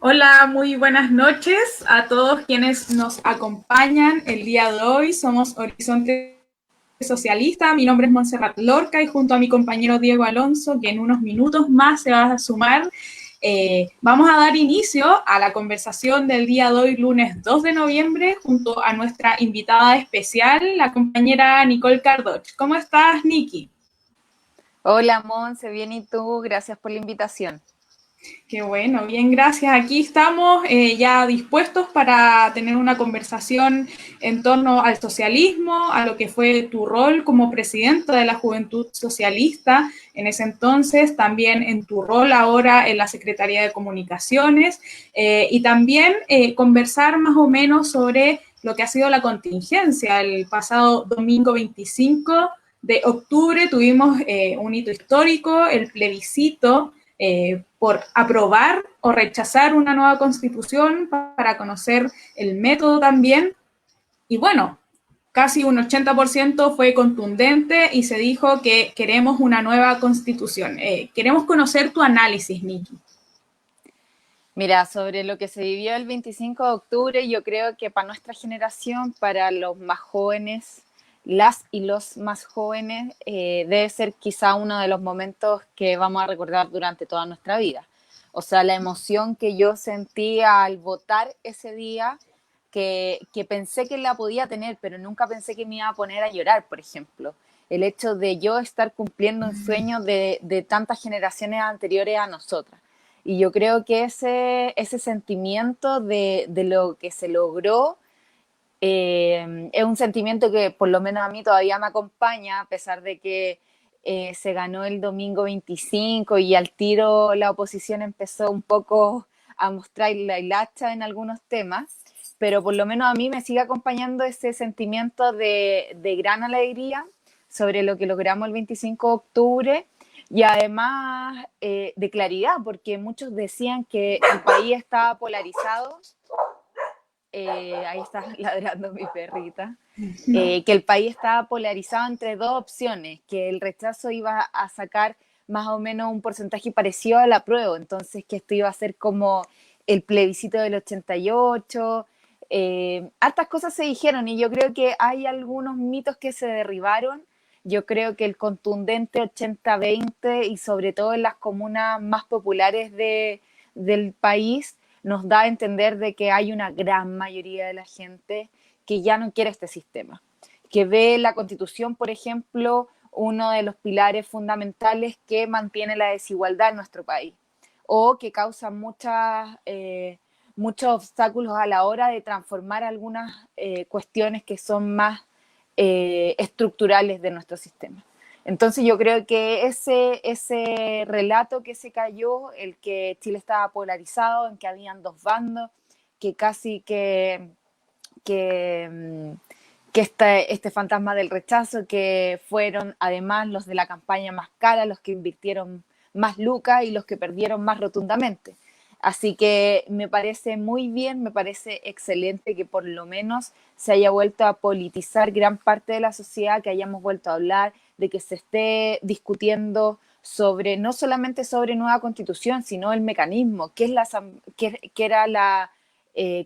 Hola, muy buenas noches a todos quienes nos acompañan el día de hoy. Somos Horizonte Socialista. Mi nombre es Montserrat Lorca y junto a mi compañero Diego Alonso, que en unos minutos más se va a sumar, vamos a dar inicio a la conversación del día de hoy, lunes 2 de noviembre, junto a nuestra invitada especial, la compañera Nicole Cardoch. ¿Cómo estás, Niki? Hola, Monse, bien, ¿y tú? Gracias por la invitación. Qué bueno, bien, gracias. Aquí estamos ya dispuestos para tener una conversación en torno al socialismo, a lo que fue tu rol como presidenta de la Juventud Socialista en ese entonces, también en tu rol ahora en la Secretaría de Comunicaciones y también conversar más o menos sobre lo que ha sido la contingencia. El pasado domingo 25 de octubre tuvimos un hito histórico, el plebiscito por aprobar o rechazar una nueva constitución para conocer el método también. Y bueno, casi un 80% fue contundente y se dijo que queremos una nueva constitución. Queremos conocer tu análisis, Niki. Mira, sobre lo que se vivió el 25 de octubre, yo creo que para nuestra generación, para los más jóvenes, las y los más jóvenes, debe ser quizá uno de los momentos que vamos a recordar durante toda nuestra vida. O sea, la emoción que yo sentí al votar ese día, que pensé que la podía tener, pero nunca pensé que me iba a poner a llorar, por ejemplo. El hecho de yo estar cumpliendo un sueño de tantas generaciones anteriores a nosotras. Y yo creo que ese sentimiento de lo que se logró es un sentimiento que por lo menos a mí todavía me acompaña, a pesar de que se ganó el domingo 25 y al tiro la oposición empezó un poco a mostrar la hilacha en algunos temas, pero por lo menos a mí me sigue acompañando ese sentimiento de gran alegría sobre lo que logramos el 25 de octubre y además de claridad, porque muchos decían que el país estaba polarizado, ahí está ladrando mi perrita, que el país estaba polarizado entre dos opciones, que el rechazo iba a sacar más o menos un porcentaje parecido al apruebo, entonces que esto iba a ser como el plebiscito del 88, hartas cosas se dijeron y yo creo que hay algunos mitos que se derribaron. Yo creo que el contundente 80-20 y sobre todo en las comunas más populares del país nos da a entender de que hay una gran mayoría de la gente que ya no quiere este sistema, que ve la Constitución, por ejemplo, uno de los pilares fundamentales que mantiene la desigualdad en nuestro país o que causa muchos obstáculos a la hora de transformar algunas cuestiones que son más estructurales de nuestro sistema. Entonces yo creo que ese relato que se cayó, el que Chile estaba polarizado, en que habían dos bandos, que casi que, que este fantasma del rechazo, que fueron además los de la campaña más cara, los que invirtieron más lucas y los que perdieron más rotundamente. Así que me parece muy bien, me parece excelente que por lo menos se haya vuelto a politizar gran parte de la sociedad, que hayamos vuelto a hablar, de que se esté discutiendo sobre, no solamente sobre nueva constitución, sino el mecanismo, qué era la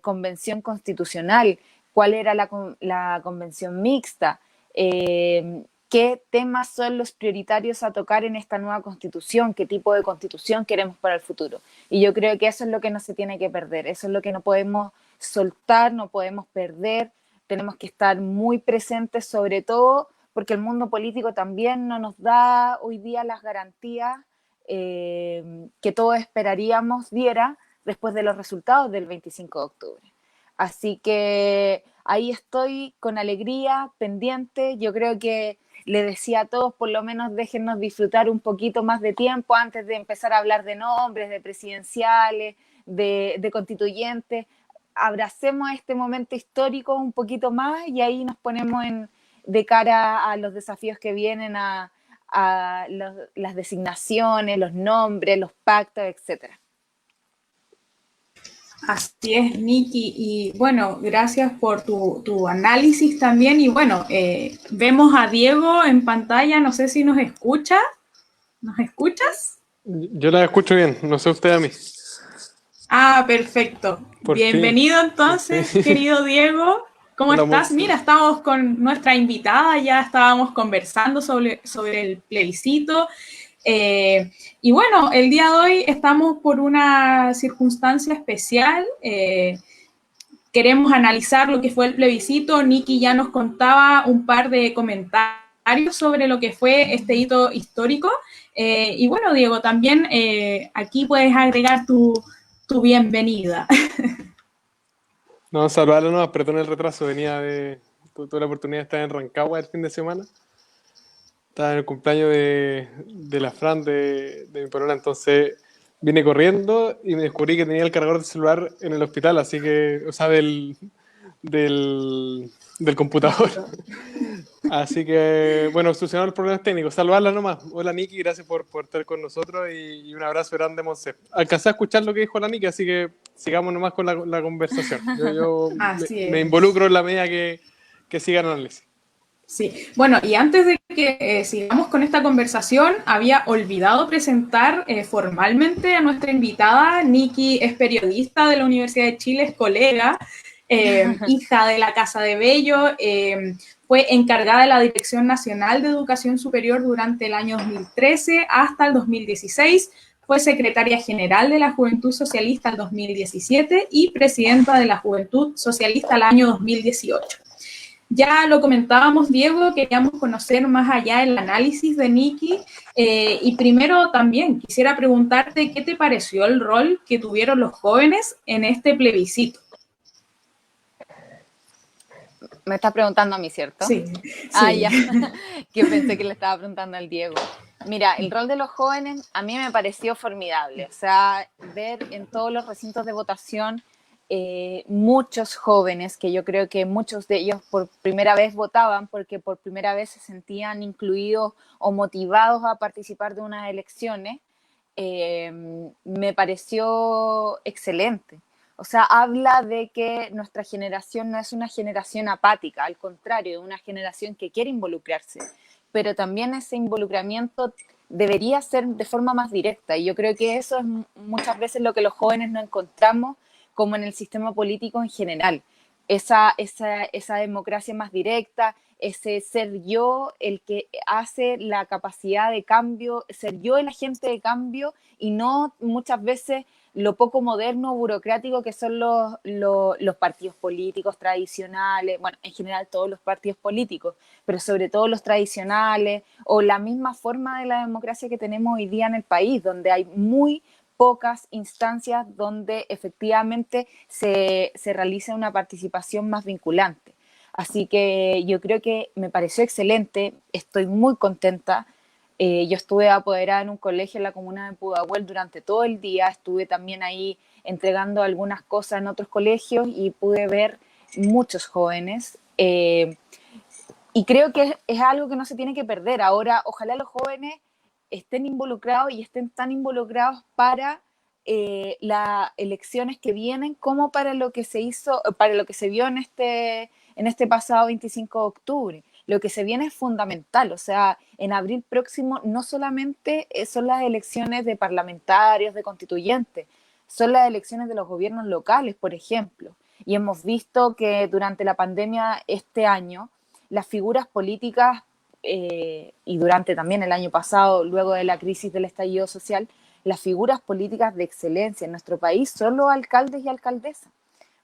convención constitucional, cuál era la convención mixta, qué temas son los prioritarios a tocar en esta nueva constitución, qué tipo de constitución queremos para el futuro. Y yo creo que eso es lo que no se tiene que perder, eso es lo que no podemos soltar, no podemos perder, tenemos que estar muy presentes sobre todo porque el mundo político también no nos da hoy día las garantías que todos esperaríamos diera después de los resultados del 25 de octubre. Así que ahí estoy con alegría, pendiente. Yo creo que le decía a todos, por lo menos déjennos disfrutar un poquito más de tiempo antes de empezar a hablar de nombres, de presidenciales, de constituyentes. Abracemos este momento histórico un poquito más y ahí nos ponemos de cara a los desafíos que vienen, a las designaciones, los nombres, los pactos, etcétera. Así es, Niki. Y bueno, gracias por tu análisis también. Y bueno, vemos a Diego en pantalla. No sé si nos escucha. ¿Nos escuchas? Yo la escucho bien, no sé usted a mí. Ah, perfecto. Por fin, Bienvenido por fin. entonces, querido Diego. ¿Cómo Hola, estás? Monse. Mira, estamos con nuestra invitada, ya estábamos conversando sobre el plebiscito. Y bueno, el día de hoy estamos por una circunstancia especial. Queremos analizar lo que fue el plebiscito. Nikki ya nos contaba un par de comentarios sobre lo que fue este hito histórico. Y bueno, Diego, también aquí puedes agregar tu bienvenida. No, saludarlo, no, perdón el retraso, tuve la oportunidad de estar en Rancagua el fin de semana. Estaba en el cumpleaños de la Fran, de mi polola, entonces vine corriendo y me descubrí que tenía el cargador de celular en el hospital, así que, o sea, del, del computador. Así que, bueno, solucionaron los problemas técnicos. Saludarla nomás. Hola, Niki, gracias por estar con nosotros y un abrazo grande, Monse. Alcancé a escuchar lo que dijo la Niki, así que sigamos nomás con la conversación. Yo Así me es. involucro en la medida que siga el análisis. Sí, bueno, y antes de que sigamos con esta conversación, había olvidado presentar formalmente a nuestra invitada. Nikki es periodista de la Universidad de Chile, es colega, hija de la Casa de Bello, fue encargada de la Dirección Nacional de Educación Superior durante el año 2013 hasta el 2016, fue secretaria general de la Juventud Socialista el 2017 y presidenta de la Juventud Socialista el año 2018. Ya lo comentábamos, Diego, queríamos conocer más allá el análisis de Nikki y primero también quisiera preguntarte qué te pareció el rol que tuvieron los jóvenes en este plebiscito. Me estás preguntando a mí, ¿cierto? Sí, Ah, sí. ya, que pensé que le estaba preguntando al Diego. Mira, el rol de los jóvenes a mí me pareció formidable. O sea, ver en todos los recintos de votación muchos jóvenes, que yo creo que muchos de ellos por primera vez votaban porque por primera vez se sentían incluidos o motivados a participar de unas elecciones, me pareció excelente. O sea, habla de que nuestra generación no es una generación apática, al contrario, es una generación que quiere involucrarse, pero también ese involucramiento debería ser de forma más directa. Y yo creo que eso es muchas veces lo que los jóvenes no encontramos como en el sistema político en general. Esa democracia más directa, ese ser yo el que hace la capacidad de cambio, ser yo el agente de cambio y no muchas veces lo poco moderno, burocrático que son los partidos políticos tradicionales, bueno, en general todos los partidos políticos, pero sobre todo los tradicionales, o la misma forma de la democracia que tenemos hoy día en el país, donde hay muy pocas instancias donde efectivamente se realice una participación más vinculante. Así que yo creo que me pareció excelente, estoy muy contenta. Yo estuve apoderada en un colegio en la comuna de Pudahuel durante todo el día, estuve también ahí entregando algunas cosas en otros colegios y pude ver muchos jóvenes. Y creo que es algo que no se tiene que perder. Ahora, ojalá los jóvenes estén involucrados y estén tan involucrados para las elecciones que vienen como para lo que se hizo, para lo que se vio en este pasado 25 de octubre. Lo que se viene es fundamental, o sea, en abril próximo no solamente son las elecciones de parlamentarios, de constituyentes, son las elecciones de los gobiernos locales, por ejemplo. Y hemos visto que durante la pandemia este año, las figuras políticas y durante también el año pasado, luego de la crisis del estallido social, las figuras políticas de excelencia en nuestro país son los alcaldes y alcaldesas,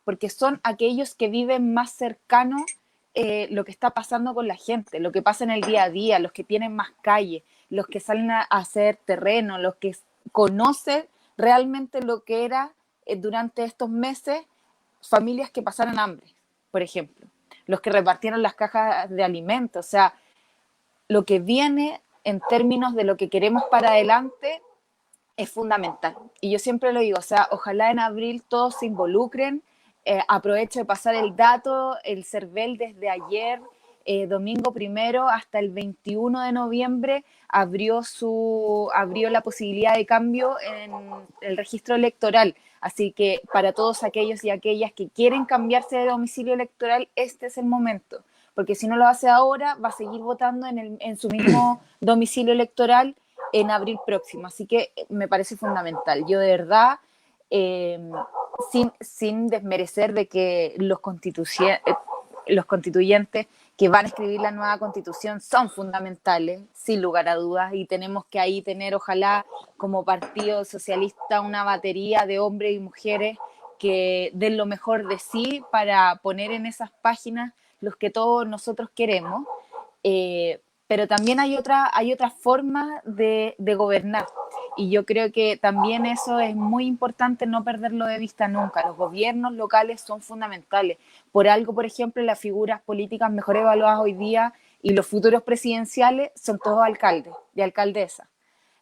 porque son aquellos que viven más cercano lo que está pasando con la gente, lo que pasa en el día a día, los que tienen más calle, los que salen a hacer terreno, los que conocen realmente lo que era durante estos meses familias que pasaron hambre, por ejemplo, los que repartieron las cajas de alimentos, o sea, lo que viene en términos de lo que queremos para adelante es fundamental. Y yo siempre lo digo, o sea, ojalá en abril todos se involucren. Aprovecho de pasar el dato, el CERVEL desde ayer, domingo primero, hasta el 21 de noviembre, abrió la posibilidad de cambio en el registro electoral. Así que para todos aquellos y aquellas que quieren cambiarse de domicilio electoral, este es el momento. Porque si no lo hace ahora, va a seguir votando en su mismo domicilio electoral en abril próximo. Así que me parece fundamental. Yo de verdad sin desmerecer de que los constituyentes que van a escribir la nueva constitución son fundamentales, sin lugar a dudas, y tenemos que ahí tener, ojalá, como Partido Socialista, una batería de hombres y mujeres que den lo mejor de sí para poner en esas páginas los que todos nosotros queremos. Pero también hay otra forma de gobernar, y yo creo que también eso es muy importante no perderlo de vista nunca. Los gobiernos locales son fundamentales. Por algo, por ejemplo, las figuras políticas mejor evaluadas hoy día y los futuros presidenciales son todos alcaldes y alcaldesas.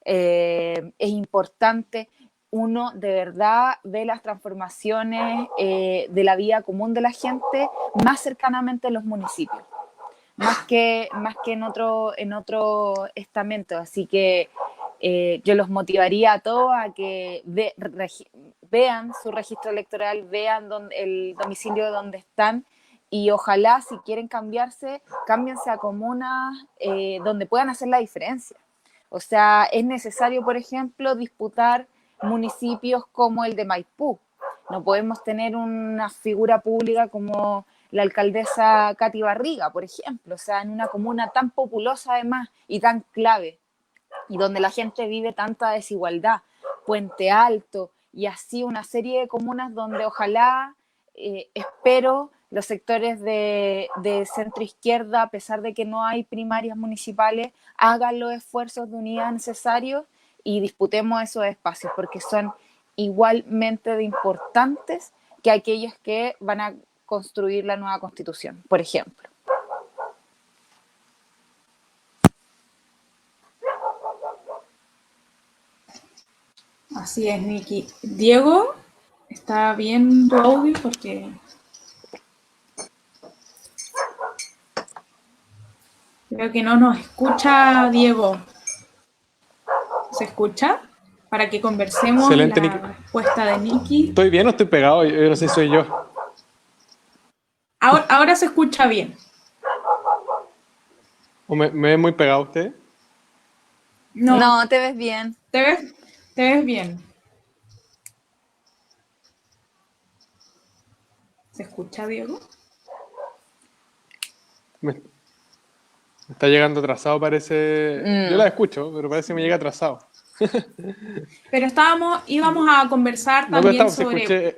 Es importante, uno de verdad ve las transformaciones de la vida común de la gente más cercanamente en los municipios, más que en otro estamento. Así que yo los motivaría a todos a que vean su registro electoral, vean el domicilio donde están, y ojalá, si quieren cambiarse, cámbiense a comunas donde puedan hacer la diferencia. O sea, es necesario, por ejemplo, disputar municipios como el de Maipú. No podemos tener una figura pública como la alcaldesa Katy Barriga, por ejemplo, o sea, en una comuna tan populosa además y tan clave, y donde la gente vive tanta desigualdad, Puente Alto, y así una serie de comunas donde ojalá, espero, los sectores de centro izquierda, a pesar de que no hay primarias municipales, hagan los esfuerzos de unidad necesarios y disputemos esos espacios, porque son igualmente de importantes que aquellos que van a construir la nueva constitución, por ejemplo. Así es, Nikki. Diego, ¿está bien tu audio? Porque creo que no nos escucha Diego. ¿Se escucha? Para que conversemos. Excelente, la Nikki. respuesta de Nikki. ¿Estoy bien o estoy pegado? Yo no sé si soy yo. Ahora se escucha bien. ¿O me ven muy pegado usted? No, te ves bien. Te ves bien. ¿Se escucha, Diego? Me está llegando atrasado, parece. Yo la escucho, pero parece que me llega atrasado. Pero íbamos a conversar No, pero también estamos, sobre... escuché.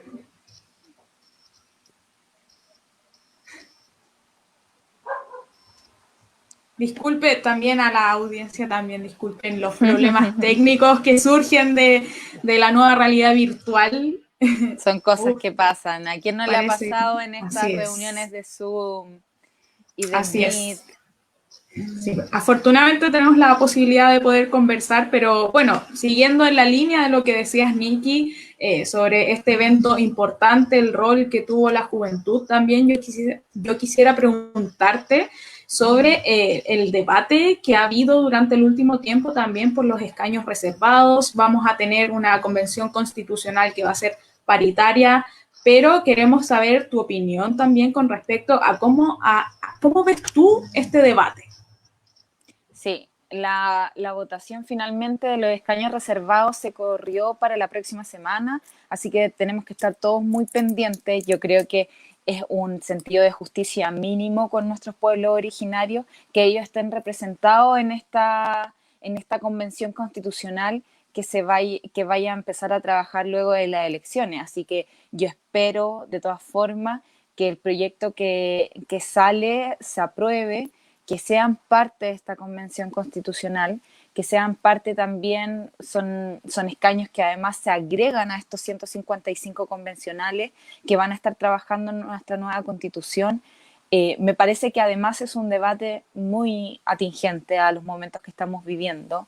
Disculpe también a la audiencia, también disculpen los problemas técnicos que surgen de la nueva realidad virtual. Son cosas que pasan. ¿A quién no le ha parece- pasado en estas así es. reuniones de Zoom y de Así Meet? es. Sí, afortunadamente tenemos la posibilidad de poder conversar, pero bueno, siguiendo en la línea de lo que decías, Nikki, sobre este evento importante, el rol que tuvo la juventud, también yo quisiera preguntarte sobre el debate que ha habido durante el último tiempo también por los escaños reservados. Vamos a tener una convención constitucional que va a ser paritaria, pero queremos saber tu opinión también con respecto a cómo ves tú este debate. Sí, la votación finalmente de los escaños reservados se corrió para la próxima semana, así que tenemos que estar todos muy pendientes. Yo creo que es un sentido de justicia mínimo con nuestros pueblos originarios que ellos estén representados en esta convención constitucional que vaya a empezar a trabajar luego de las elecciones. Así que yo espero, de todas formas, que el proyecto que sale se apruebe, que sean parte de esta convención constitucional, que sean parte también, son escaños que además se agregan a estos 155 convencionales que van a estar trabajando en nuestra nueva constitución. Me parece que además es un debate muy atingente a los momentos que estamos viviendo.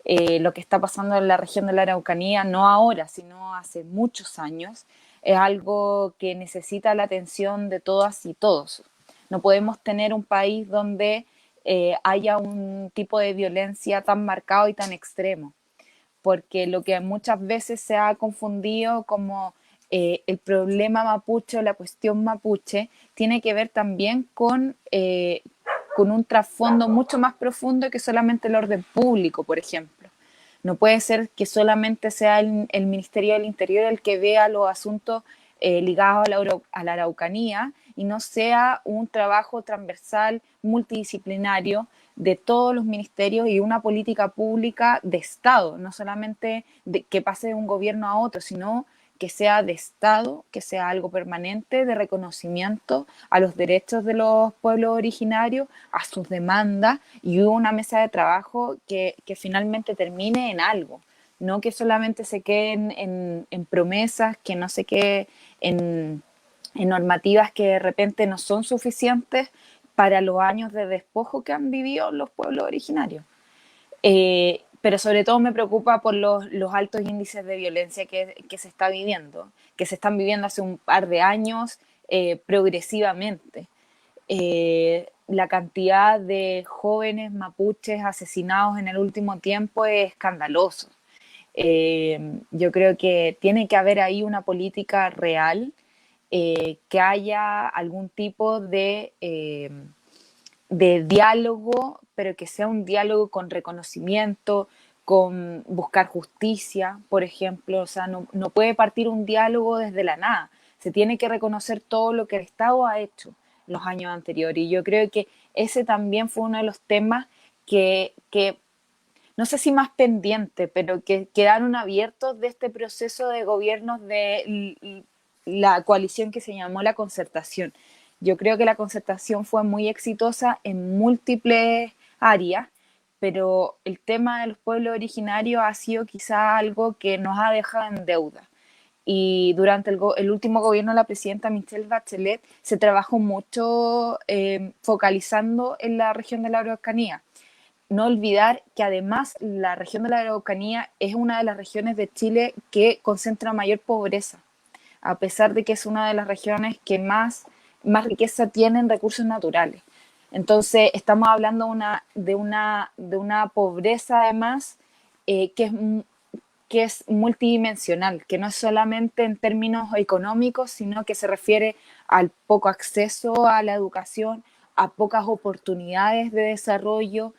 Lo que está pasando en la región de la Araucanía, no ahora, sino hace muchos años, es algo que necesita la atención de todas y todos. No podemos tener un país donde haya un tipo de violencia tan marcado y tan extremo, porque lo que muchas veces se ha confundido como el problema mapuche o la cuestión mapuche tiene que ver también con un trasfondo mucho más profundo que solamente el orden público, por ejemplo. No puede ser que solamente sea el Ministerio del Interior el que vea los asuntos ligados a la Araucanía y no sea un trabajo transversal, multidisciplinario de todos los ministerios y una política pública de Estado, no solamente que pase de un gobierno a otro, sino que sea de Estado, que sea algo permanente de reconocimiento a los derechos de los pueblos originarios, a sus demandas y una mesa de trabajo que finalmente termine en algo, no que solamente se queden en promesas, que no se quede en normativas que de repente no son suficientes para los años de despojo que han vivido los pueblos originarios. Pero sobre todo me preocupa por los altos índices de violencia que se está viviendo, que se están viviendo hace un par de años progresivamente. La cantidad de jóvenes mapuches asesinados en el último tiempo es escandaloso. Yo creo que tiene que haber ahí una política real, que haya algún tipo de diálogo, pero que sea un diálogo con reconocimiento, con buscar justicia, por ejemplo. O sea, no puede partir un diálogo desde la nada. Se tiene que reconocer todo lo que el Estado ha hecho en los años anteriores. Y yo creo que ese también fue uno de los temas que no sé si más pendiente, pero que quedaron abiertos de este proceso de gobiernos de la coalición que se llamó la concertación. Yo creo que la concertación fue muy exitosa en múltiples áreas, pero el tema de los pueblos originarios ha sido quizá algo que nos ha dejado en deuda. Y durante el último gobierno de la presidenta Michelle Bachelet se trabajó mucho focalizando en la región de la Araucanía. No olvidar que además la región de la Araucanía es una de las regiones de Chile que concentra mayor pobreza, a pesar de que es una de las regiones que más riqueza tiene en recursos naturales. Entonces, estamos hablando de una pobreza además que es multidimensional, que no es solamente en términos económicos, sino que se refiere al poco acceso a la educación, a pocas oportunidades de desarrollo,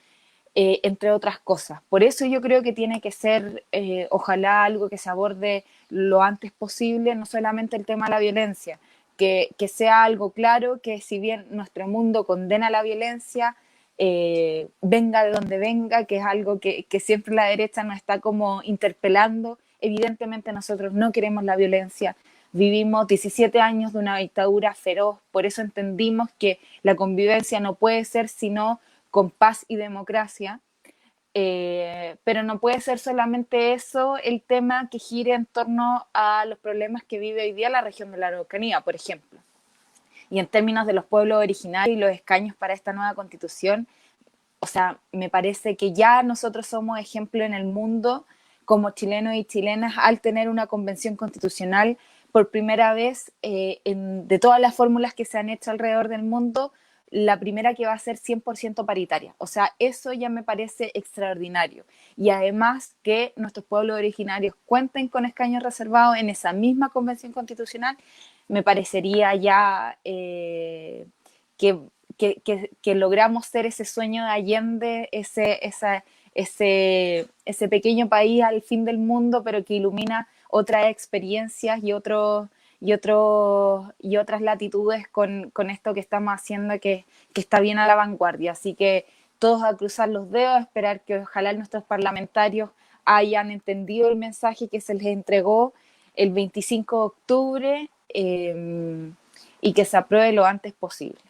entre otras cosas. Por eso yo creo que tiene que ser, ojalá, algo que se aborde lo antes posible, no solamente el tema de la violencia, que sea algo claro, que si bien nuestro mundo condena la violencia, venga de donde venga, que es algo que siempre la derecha nos está como interpelando. Evidentemente nosotros no queremos la violencia, vivimos 17 años de una dictadura feroz, por eso entendimos que la convivencia no puede ser sino con paz y democracia, pero no puede ser solamente eso el tema que gire en torno a los problemas que vive hoy día la región de la Araucanía, por ejemplo. Y en términos de los pueblos originarios y los escaños para esta nueva constitución, o sea, me parece que ya nosotros somos ejemplo en el mundo como chilenos y chilenas al tener una convención constitucional por primera vez, de todas las fórmulas que se han hecho alrededor del mundo, la primera que va a ser 100% paritaria. O sea, eso ya me parece extraordinario. Y además que nuestros pueblos originarios cuenten con escaños reservados en esa misma convención constitucional, me parecería ya que logramos ser ese sueño de Allende, ese pequeño país al fin del mundo, pero que ilumina otras experiencias y otras latitudes con esto que estamos haciendo, que está bien a la vanguardia. Así que todos a cruzar los dedos, a esperar que ojalá nuestros parlamentarios hayan entendido el mensaje que se les entregó el 25 de octubre y que se apruebe lo antes posible.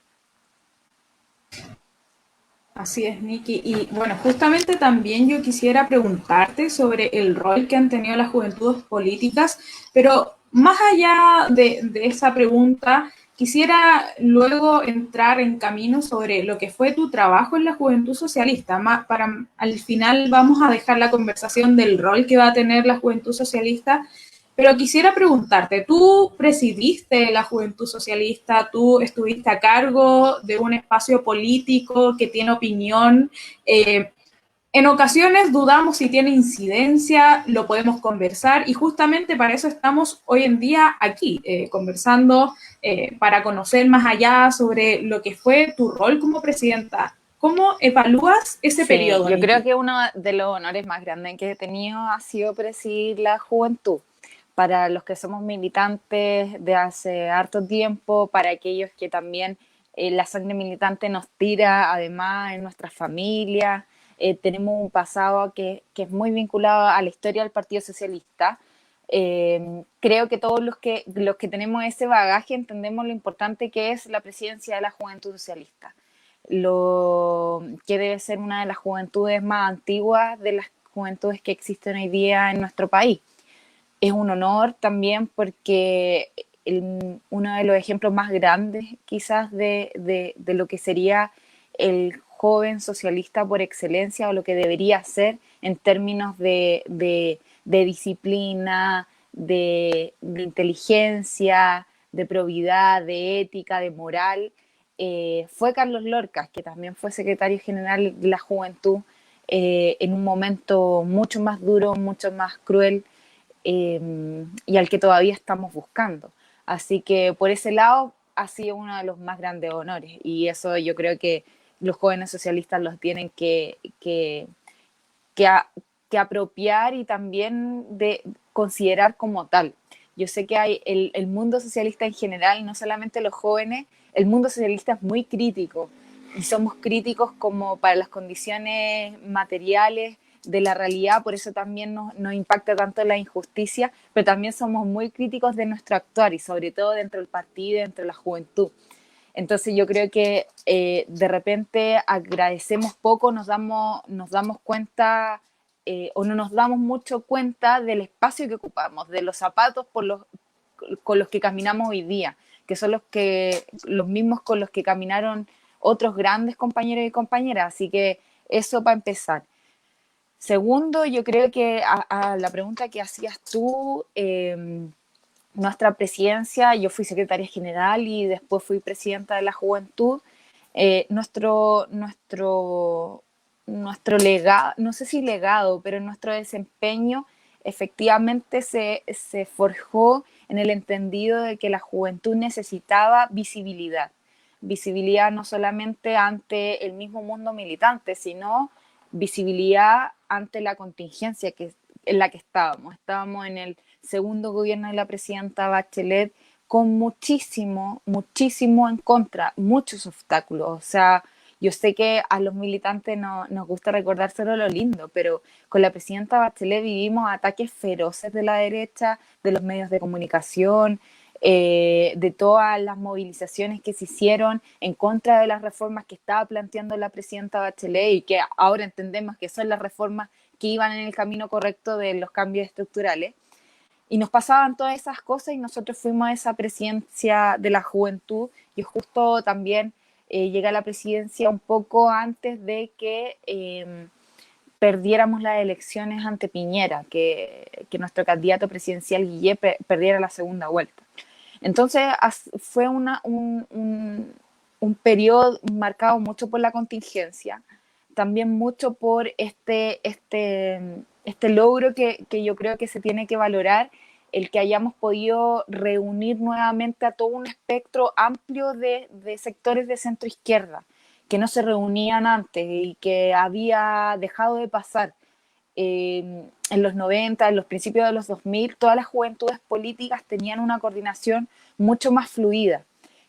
Así es, Nikki. Y bueno, justamente también yo quisiera preguntarte sobre el rol que han tenido las juventudes políticas, pero más allá de esa pregunta, quisiera luego entrar en camino sobre lo que fue tu trabajo en la Juventud Socialista. Al final vamos a dejar la conversación del rol que va a tener la Juventud Socialista, pero quisiera preguntarte, tú presidiste la Juventud Socialista, tú estuviste a cargo de un espacio político que tiene opinión. En ocasiones dudamos si tiene incidencia, lo podemos conversar y justamente para eso estamos hoy en día aquí, conversando para conocer más allá sobre lo que fue tu rol como presidenta. ¿Cómo evalúas ese Sí, periodo, yo creo Niki? que uno de los honores más grandes que he tenido ha sido presidir la juventud. Para los que somos militantes de hace harto tiempo, para aquellos que también la sangre militante nos tira además en nuestras familias, tenemos un pasado que es muy vinculado a la historia del Partido Socialista. Creo que todos los que tenemos ese bagaje entendemos lo importante que es la presidencia de la Juventud Socialista, lo que debe ser una de las juventudes más antiguas de las juventudes que existen hoy día en nuestro país. Es un honor también porque uno de los ejemplos más grandes quizás de lo que sería el joven socialista por excelencia o lo que debería ser en términos de disciplina, de inteligencia, de probidad, de ética, de moral, fue Carlos Lorca, que también fue secretario general de la Juventud en un momento mucho más duro, mucho más cruel, y al que todavía estamos buscando. Así que por ese lado ha sido uno de los más grandes honores, y eso yo creo que los jóvenes socialistas los tienen que, a, que apropiar y también de considerar como tal. Yo sé que hay el mundo socialista en general, no solamente los jóvenes, el mundo socialista es muy crítico y somos críticos como para las condiciones materiales de la realidad, por eso también nos impacta tanto la injusticia, pero también somos muy críticos de nuestro actuar y sobre todo dentro del partido, dentro de la juventud. Entonces yo creo que de repente agradecemos poco, nos damos cuenta o no nos damos mucho cuenta del espacio que ocupamos, de los zapatos con los que caminamos hoy día, que son los mismos con los que caminaron otros grandes compañeros y compañeras. Así que eso para empezar. Segundo, yo creo que a la pregunta que hacías tú, nuestra presidencia, yo fui secretaria general y después fui presidenta de la juventud. Nuestro legado, no sé si legado, pero nuestro desempeño efectivamente se forjó en el entendido de que la juventud necesitaba visibilidad. Visibilidad no solamente ante el mismo mundo militante, sino visibilidad ante la contingencia en la que estábamos. Estábamos en el segundo gobierno de la presidenta Bachelet con muchísimo en contra, muchos obstáculos. O sea, yo sé que a los militantes no, nos gusta recordar solo lo lindo, pero con la presidenta Bachelet vivimos ataques feroces de la derecha, de los medios de comunicación, de todas las movilizaciones que se hicieron en contra de las reformas que estaba planteando la presidenta Bachelet y que ahora entendemos que son las reformas que iban en el camino correcto de los cambios estructurales. Y nos pasaban todas esas cosas y nosotros fuimos a esa presidencia de la juventud. Yo justo también llegué a la presidencia un poco antes de que perdiéramos las elecciones ante Piñera, que nuestro candidato presidencial Guillé perdiera la segunda vuelta. Entonces fue un periodo marcado mucho por la contingencia, también mucho por este logro que yo creo que se tiene que valorar, el que hayamos podido reunir nuevamente a todo un espectro amplio de sectores de centro izquierda que no se reunían antes y que había dejado de pasar. En los 90, en los principios de los 2000, todas las juventudes políticas tenían una coordinación mucho más fluida.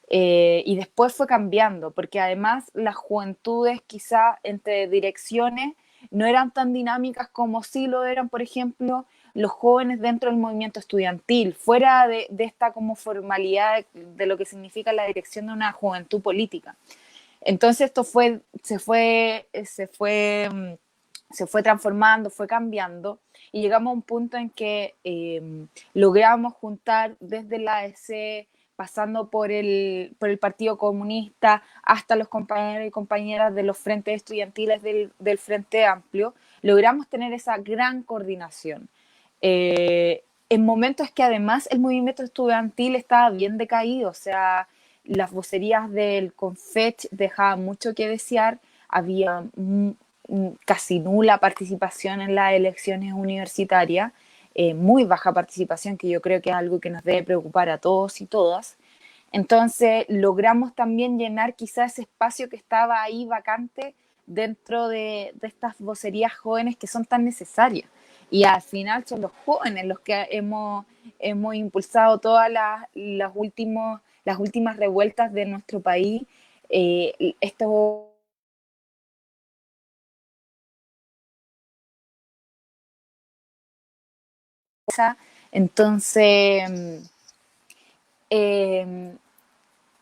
Y después fue cambiando, porque además las juventudes quizá entre direcciones no eran tan dinámicas como sí lo eran, por ejemplo, los jóvenes dentro del movimiento estudiantil, fuera de esta como formalidad de lo que significa la dirección de una juventud política. Entonces esto se fue transformando, fue cambiando y llegamos a un punto en que logramos juntar desde la AEC, pasando por el Partido Comunista, hasta los compañeros y compañeras de los frentes estudiantiles del Frente Amplio, logramos tener esa gran coordinación. En momentos que además el movimiento estudiantil estaba bien decaído, o sea, las vocerías del CONFECH dejaban mucho que desear, había casi nula participación en las elecciones universitarias, muy baja participación, que yo creo que es algo que nos debe preocupar a todos y todas. Entonces logramos también llenar quizás ese espacio que estaba ahí vacante dentro de estas vocerías jóvenes que son tan necesarias. Y al final son los jóvenes los que hemos impulsado todas las últimas revueltas de nuestro país. Esto entonces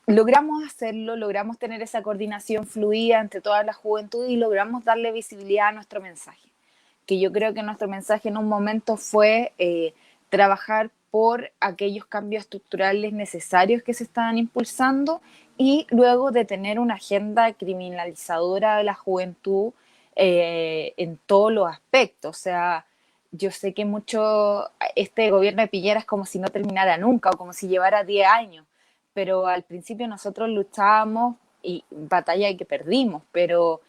logramos hacerlo, logramos tener esa coordinación fluida entre toda la juventud y logramos darle visibilidad a nuestro mensaje. Que yo creo que nuestro mensaje en un momento fue trabajar por aquellos cambios estructurales necesarios que se estaban impulsando y luego de tener una agenda criminalizadora de la juventud en todos los aspectos. O sea, yo sé que este gobierno de Piñera es como si no terminara nunca o como si llevara 10 años, pero al principio nosotros luchábamos y batalla que perdimos, pero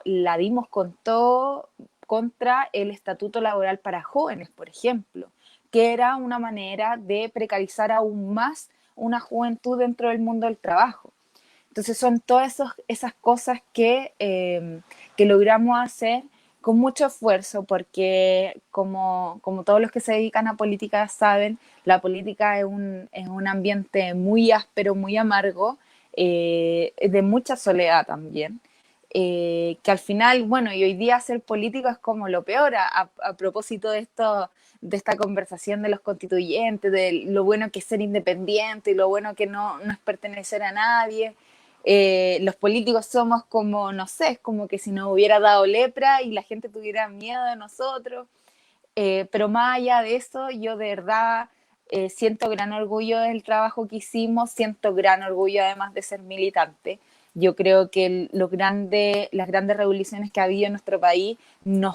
la dimos con todo contra el estatuto laboral para jóvenes, por ejemplo, que era una manera de precarizar aún más una juventud dentro del mundo del trabajo. Entonces son todas esas cosas que logramos hacer con mucho esfuerzo, porque como todos los que se dedican a política saben, la política es un ambiente muy áspero, muy amargo, de mucha soledad también. Que al final, bueno, y hoy día ser político es como lo peor, a propósito de esta conversación de los constituyentes, de lo bueno que es ser independiente y lo bueno que no es pertenecer a nadie. Los políticos somos como, no sé, es como que si nos hubiera dado lepra y la gente tuviera miedo de nosotros. Pero más allá de eso, yo de verdad siento gran orgullo del trabajo que hicimos, siento gran orgullo además de ser militante. Yo creo que las grandes revoluciones que ha habido en nuestro país no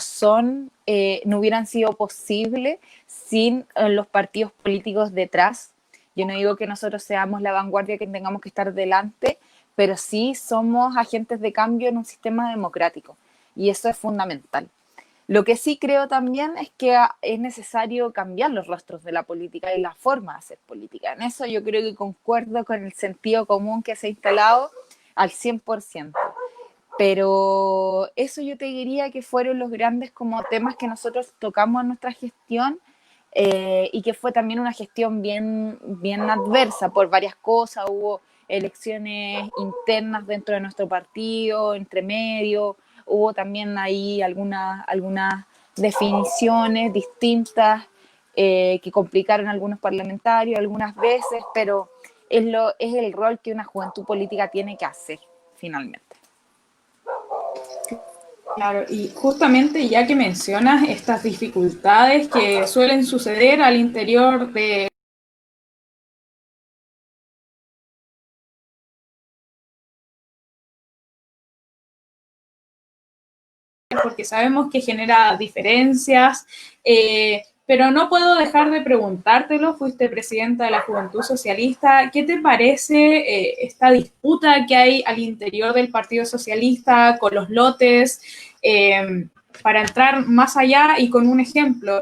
hubieran sido posibles sin los partidos políticos detrás. Yo no digo que nosotros seamos la vanguardia, que tengamos que estar delante, pero sí somos agentes de cambio en un sistema democrático y eso es fundamental. Lo que sí creo también es que es necesario cambiar los rostros de la política y la forma de hacer política. En eso yo creo que concuerdo con el sentido común que se ha instalado al 100%. Pero eso yo te diría que fueron los grandes como temas que nosotros tocamos en nuestra gestión y que fue también una gestión bien adversa por varias cosas. Hubo elecciones internas dentro de nuestro partido, entre medio, hubo también ahí algunas definiciones distintas que complicaron a algunos parlamentarios algunas veces, pero es el rol que una juventud política tiene que hacer finalmente. Claro, y justamente ya que mencionas estas dificultades que suelen suceder al interior de porque sabemos que genera diferencias, pero no puedo dejar de preguntártelo, fuiste presidenta de la Juventud Socialista, ¿qué te parece esta disputa que hay al interior del Partido Socialista con los lotes? Para entrar más allá y con un ejemplo,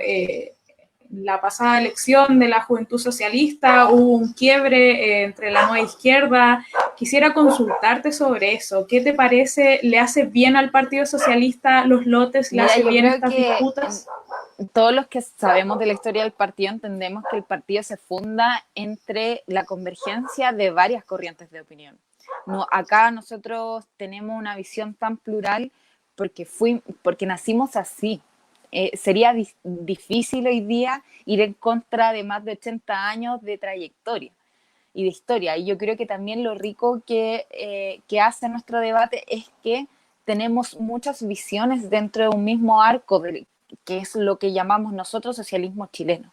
la pasada elección de la Juventud Socialista hubo un quiebre entre la nueva izquierda. Quisiera consultarte sobre eso. ¿Qué te parece? ¿Le hace bien al Partido Socialista los lotes? ¿Le hace bien estas disputas? Todos los que sabemos de la historia del partido entendemos que el partido se funda entre la convergencia de varias corrientes de opinión. No, acá nosotros tenemos una visión tan plural porque nacimos así. Sería difícil hoy día ir en contra de más de 80 años de trayectoria y de historia. Y yo creo que también lo rico que hace nuestro debate es que tenemos muchas visiones dentro de un mismo arco, que es lo que llamamos nosotros socialismo chileno.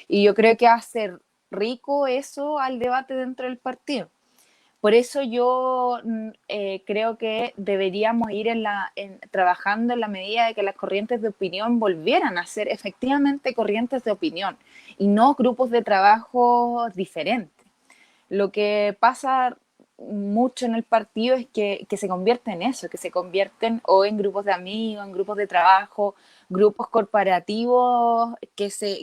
Y yo creo que hace rico eso al debate dentro del partido. Por eso yo creo que deberíamos ir trabajando en la medida de que las corrientes de opinión volvieran a ser efectivamente corrientes de opinión y no grupos de trabajo diferentes. Lo que pasa mucho en el partido es que se convierte en eso, que se convierten o en grupos de amigos, en grupos de trabajo, grupos corporativos que se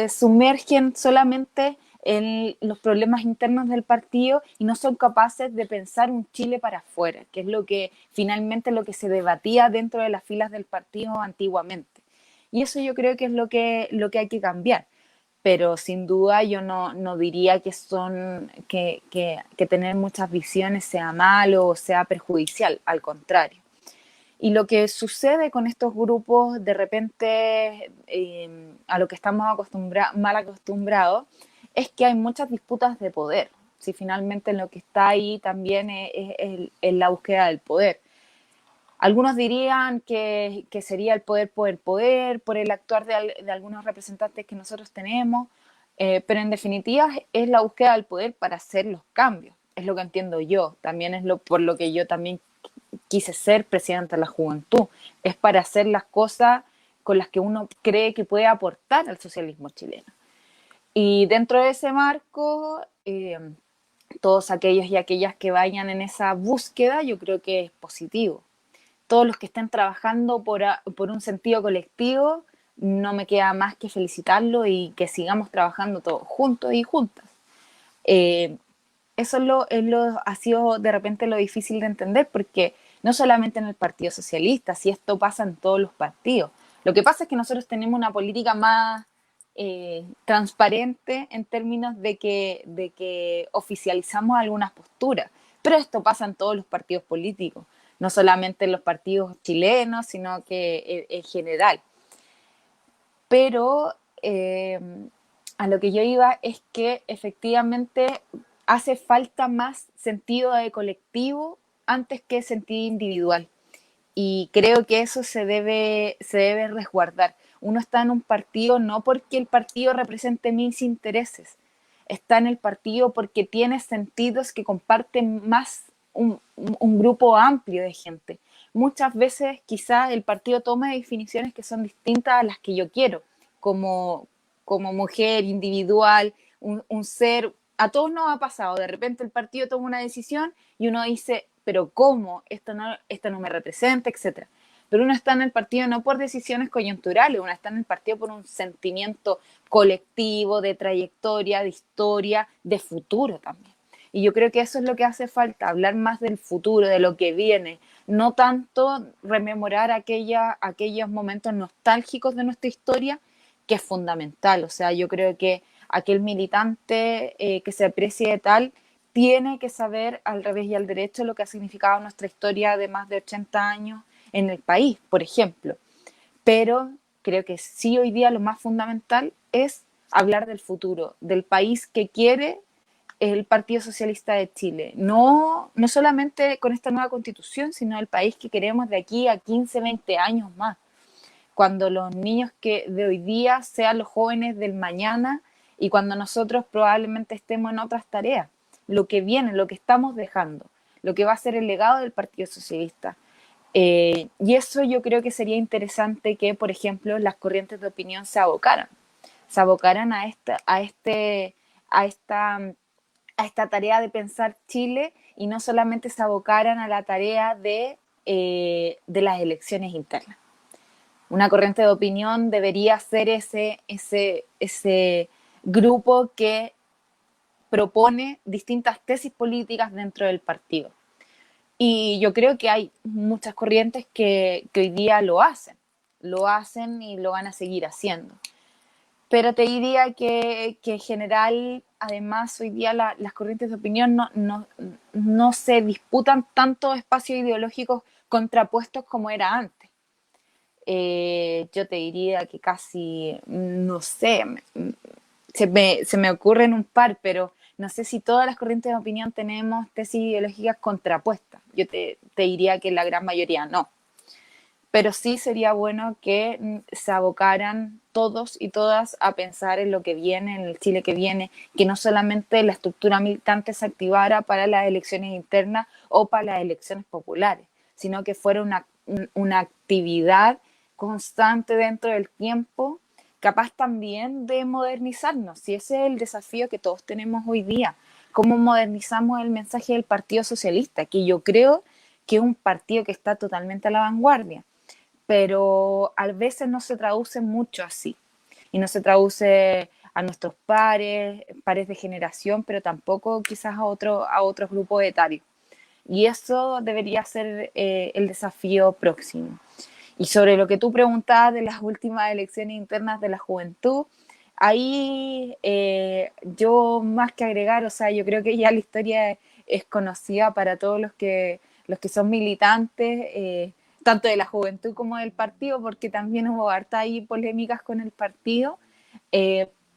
sumergen solamente en los problemas internos del partido y no son capaces de pensar un Chile para afuera, que es lo que finalmente lo que se debatía dentro de las filas del partido antiguamente. Y eso yo creo que es lo que hay que cambiar. Pero sin duda yo no diría que tener muchas visiones sea malo o sea perjudicial, al contrario. Y lo que sucede con estos grupos, de repente, a lo que estamos mal acostumbrados, es que hay muchas disputas de poder. Si finalmente lo que está ahí también es la búsqueda del poder. Algunos dirían que sería el poder por el poder, por el actuar de algunos representantes que nosotros tenemos, pero en definitiva es la búsqueda del poder para hacer los cambios. Es lo que entiendo yo. También es por lo que yo también quise ser presidenta de la juventud. Es para hacer las cosas con las que uno cree que puede aportar al socialismo chileno. Y dentro de ese marco, todos aquellos y aquellas que vayan en esa búsqueda, yo creo que es positivo. Todos los que estén trabajando por un sentido colectivo, no me queda más que felicitarlo y que sigamos trabajando todos juntos y juntas. Eso ha sido de repente lo difícil de entender, porque no solamente en el Partido Socialista, si esto pasa en todos los partidos. Lo que pasa es que nosotros tenemos una política más transparente en términos de que oficializamos algunas posturas, pero esto pasa en todos los partidos políticos, no solamente en los partidos chilenos, sino que en general. Pero a lo que yo iba es que efectivamente hace falta más sentido de colectivo antes que sentido individual. Y creo que eso se debe resguardar. Uno está en un partido no porque el partido represente mis intereses, está en el partido porque tiene sentidos que comparten más un grupo amplio de gente. Muchas veces quizás el partido toma definiciones que son distintas a las que yo quiero, como mujer individual, un ser. A todos nos ha pasado, de repente el partido toma una decisión y uno dice, pero ¿cómo? Esto no me representa, etcétera. Pero uno está en el partido no por decisiones coyunturales, uno está en el partido por un sentimiento colectivo, de trayectoria, de historia, de futuro también. Y yo creo que eso es lo que hace falta, hablar más del futuro, de lo que viene, no tanto rememorar aquellos momentos nostálgicos de nuestra historia, que es fundamental. O sea, yo creo que aquel militante que se aprecie tal tiene que saber al revés y al derecho lo que ha significado nuestra historia de más de 80 años en el país, por ejemplo. Pero creo que sí, hoy día lo más fundamental es hablar del futuro, del país que quiere el Partido Socialista de Chile. No solamente con esta nueva constitución, sino el país que queremos de aquí a 15, 20 años más. Cuando los niños de hoy día sean los jóvenes del mañana y cuando nosotros probablemente estemos en otras tareas. Lo que viene, lo que estamos dejando, lo que va a ser el legado del Partido Socialista. Y eso yo creo que sería interesante que, por ejemplo, las corrientes de opinión se abocaran a esta tarea de pensar Chile y no solamente se abocaran a la tarea de las elecciones internas. Una corriente de opinión debería ser ese grupo que propone distintas tesis políticas dentro del partido. Y yo creo que hay muchas corrientes que hoy día lo hacen y lo van a seguir haciendo. Pero te diría que en general, además, hoy día las corrientes de opinión no se disputan tanto espacios ideológicos contrapuestos como era antes. Yo te diría que casi, no sé, se me ocurren un par, pero no sé si todas las corrientes de opinión tenemos tesis ideológicas contrapuestas. Yo te diría que la gran mayoría no. Pero sí sería bueno que se abocaran todos y todas a pensar en lo que viene, en el Chile que viene, que no solamente la estructura militante se activara para las elecciones internas o para las elecciones populares, sino que fuera una actividad constante dentro del tiempo, capaz también de modernizarnos. Y ese es el desafío que todos tenemos hoy día. ¿Cómo modernizamos el mensaje del Partido Socialista? Que yo creo que es un partido que está totalmente a la vanguardia, pero a veces no se traduce mucho así. Y no se traduce a nuestros pares de generación, pero tampoco quizás a otros grupos etarios. Y eso debería ser el desafío próximo. Y sobre lo que tú preguntabas de las últimas elecciones internas de la juventud, ahí yo más que agregar, o sea, yo creo que ya la historia es conocida para todos los que son militantes, tanto de la juventud como del partido, porque también hubo harta ahí polémicas con el partido,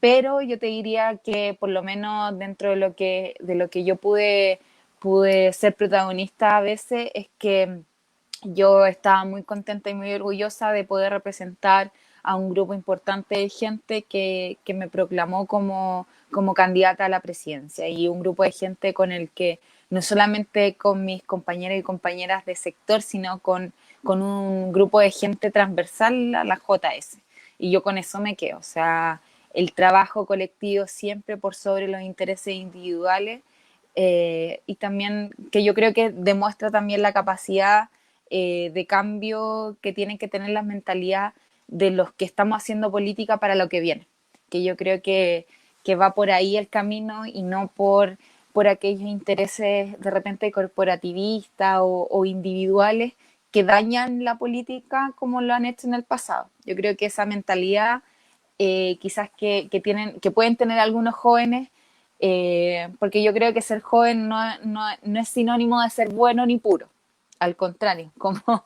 pero yo te diría que por lo menos dentro de lo que yo pude ser protagonista a veces, es que yo estaba muy contenta y muy orgullosa de poder representar a un grupo importante de gente que me proclamó como candidata a la presidencia, y un grupo de gente con el que no solamente con mis compañeros y compañeras de sector, sino con un grupo de gente transversal a la JS. Y yo con eso me quedo, o sea, el trabajo colectivo siempre por sobre los intereses individuales, y también que yo creo que demuestra también la capacidad de cambio que tienen que tener la mentalidad de los que estamos haciendo política para lo que viene, que yo creo que va por ahí el camino y no por aquellos intereses de repente corporativistas o individuales que dañan la política como lo han hecho en el pasado. Yo creo que esa mentalidad quizás que pueden tener algunos jóvenes, porque yo creo que ser joven no es sinónimo de ser bueno ni puro. Al contrario, como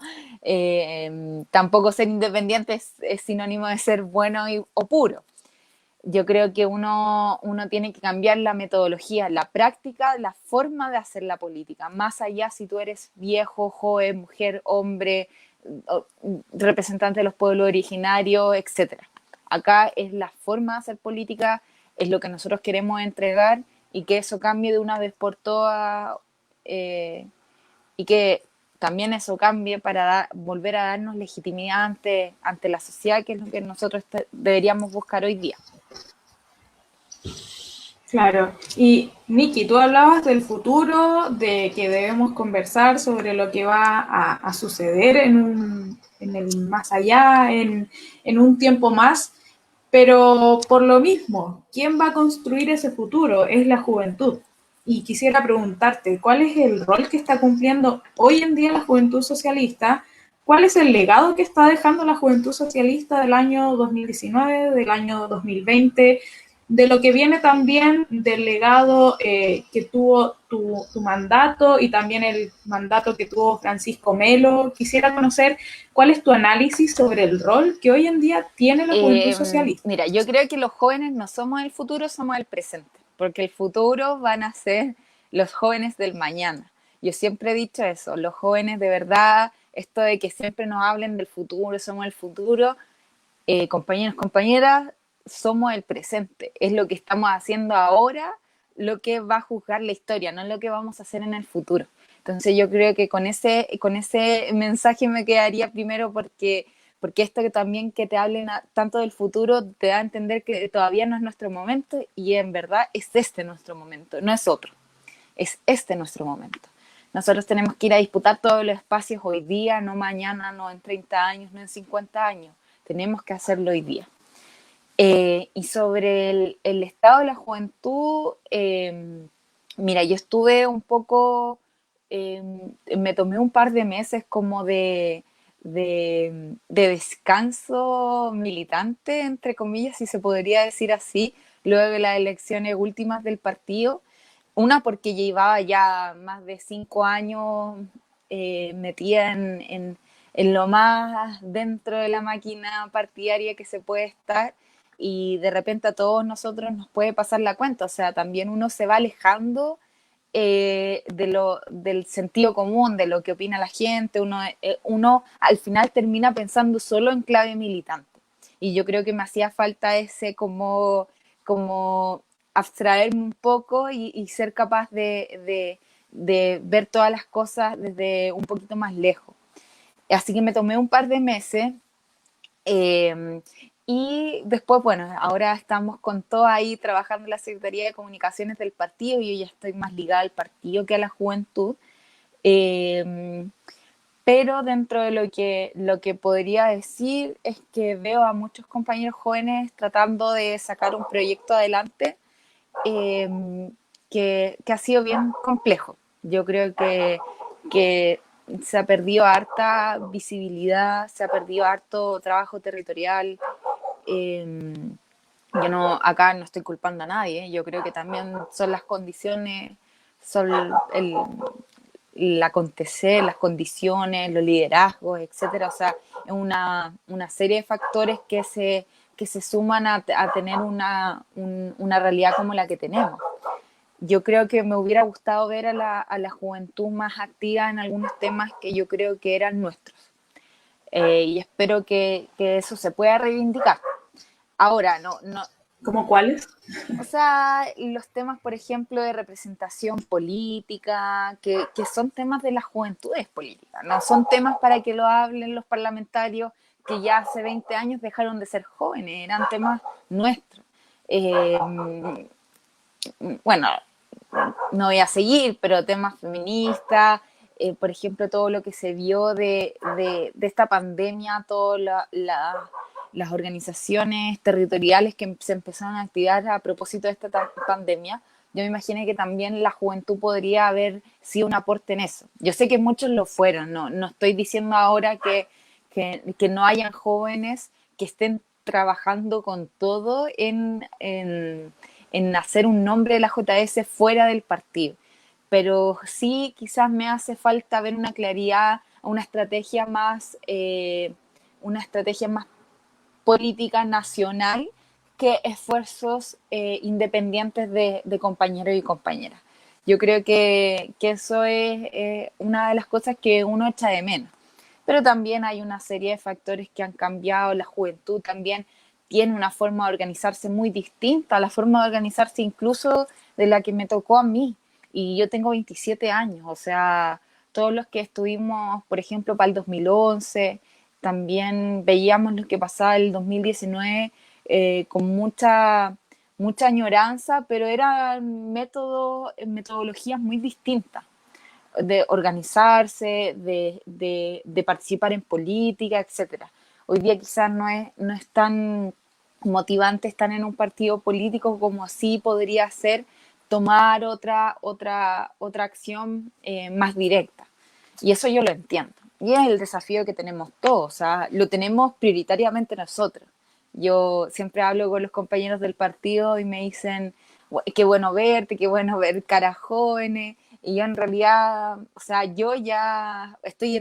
tampoco ser independiente es sinónimo de ser bueno o puro. Yo creo que uno tiene que cambiar la metodología, la práctica, la forma de hacer la política, más allá si tú eres viejo, joven, mujer, hombre, representante de los pueblos originarios, etcétera. Acá es la forma de hacer política, es lo que nosotros queremos entregar, y que eso cambie de una vez por todas, y que también eso cambie para volver a darnos legitimidad ante la sociedad, que es lo que nosotros deberíamos buscar hoy día. Claro. Y Nikki, tú hablabas del futuro, de que debemos conversar sobre lo que va a suceder en el más allá, en un tiempo más, pero por lo mismo, ¿quién va a construir ese futuro? Es la juventud. Y quisiera preguntarte, ¿cuál es el rol que está cumpliendo hoy en día la juventud socialista? ¿Cuál es el legado que está dejando la juventud socialista del año 2019, del año 2020? De lo que viene también del legado que tuvo tu mandato y también el mandato que tuvo Francisco Melo. Quisiera conocer cuál es tu análisis sobre el rol que hoy en día tiene la juventud socialista. Mira, yo creo que los jóvenes no somos el futuro, somos el presente, porque el futuro van a ser los jóvenes del mañana. Yo siempre he dicho eso, los jóvenes de verdad, esto de que siempre nos hablen del futuro, somos el futuro, compañeros, compañeras, somos el presente. Es lo que estamos haciendo ahora lo que va a juzgar la historia, no lo que vamos a hacer en el futuro. Entonces yo creo que con ese mensaje me quedaría primero, porque esto que también que te hablen tanto del futuro te da a entender que todavía no es nuestro momento, y en verdad es este nuestro momento, no es otro, es este nuestro momento. Nosotros tenemos que ir a disputar todos los espacios hoy día, no mañana, no en 30 años, no en 50 años. Tenemos que hacerlo hoy día. Y sobre el estado de la juventud, mira, yo estuve un poco, me tomé un par de meses como de descanso militante, entre comillas, si se podría decir así, luego de las elecciones últimas del partido. Una, porque llevaba ya más de 5 años metida en lo más dentro de la máquina partidaria que se puede estar, y de repente a todos nosotros nos puede pasar la cuenta, o sea, también uno se va alejando del sentido común, de lo que opina la gente, uno al final termina pensando solo en clave militante, y yo creo que me hacía falta ese como abstraerme un poco y ser capaz de ver todas las cosas desde un poquito más lejos. Así que me tomé un par de meses, y después, bueno, ahora estamos con todo ahí trabajando en la Secretaría de Comunicaciones del partido, y yo ya estoy más ligada al partido que a la juventud. Eh, pero dentro de lo que podría decir es que veo a muchos compañeros jóvenes tratando de sacar un proyecto adelante eh, que ha sido bien complejo. Yo creo que se ha perdido harta visibilidad, se ha perdido harto trabajo territorial. Eh, yo no, acá no estoy culpando a nadie, yo creo que también son las condiciones, son el acontecer, las condiciones, los liderazgos, etcétera. O sea, es una serie de factores que se suman a tener una realidad como la que tenemos. Yo creo que me hubiera gustado ver a la juventud más activa en algunos temas que yo creo que eran nuestros. Y espero que eso se pueda reivindicar. Ahora, no, ¿Cómo cuáles? o sea, los temas, por ejemplo, de representación política, que son temas de las juventudes políticas, no son temas para que lo hablen los parlamentarios que ya hace 20 años dejaron de ser jóvenes, eran temas nuestros. Eh, bueno, no voy a seguir, pero temas feministas, por ejemplo, todo lo que se vio de esta pandemia, todas las organizaciones territoriales que se empezaron a activar a propósito de esta pandemia, yo me imaginé que también la juventud podría haber sido un aporte en eso. Yo sé que muchos lo fueron, no estoy diciendo ahora que no hayan jóvenes que estén trabajando con todo en hacer un nombre de la JS fuera del partido. Pero sí quizás me hace falta ver una claridad, una estrategia más política nacional que esfuerzos independientes de compañeros y compañeras. Yo creo que eso es una de las cosas que uno echa de menos. Pero también hay una serie de factores que han cambiado, la juventud también tiene una forma de organizarse muy distinta, la forma de organizarse incluso de la que me tocó a mí. Y yo tengo 27 años, o sea, todos los que estuvimos, por ejemplo, para el 2011, también veíamos lo que pasaba el 2019 con mucha añoranza, pero eran metodologías muy distintas de organizarse, de participar en política, etcétera. Hoy día quizás no es tan motivante estar en un partido político como así podría ser tomar otra acción más directa. Y eso yo lo entiendo. Y es el desafío que tenemos todos, o sea, lo tenemos prioritariamente nosotros. Yo siempre hablo con los compañeros del partido y me dicen, qué bueno verte, qué bueno ver caras jóvenes. Y yo en realidad, o sea, yo ya estoy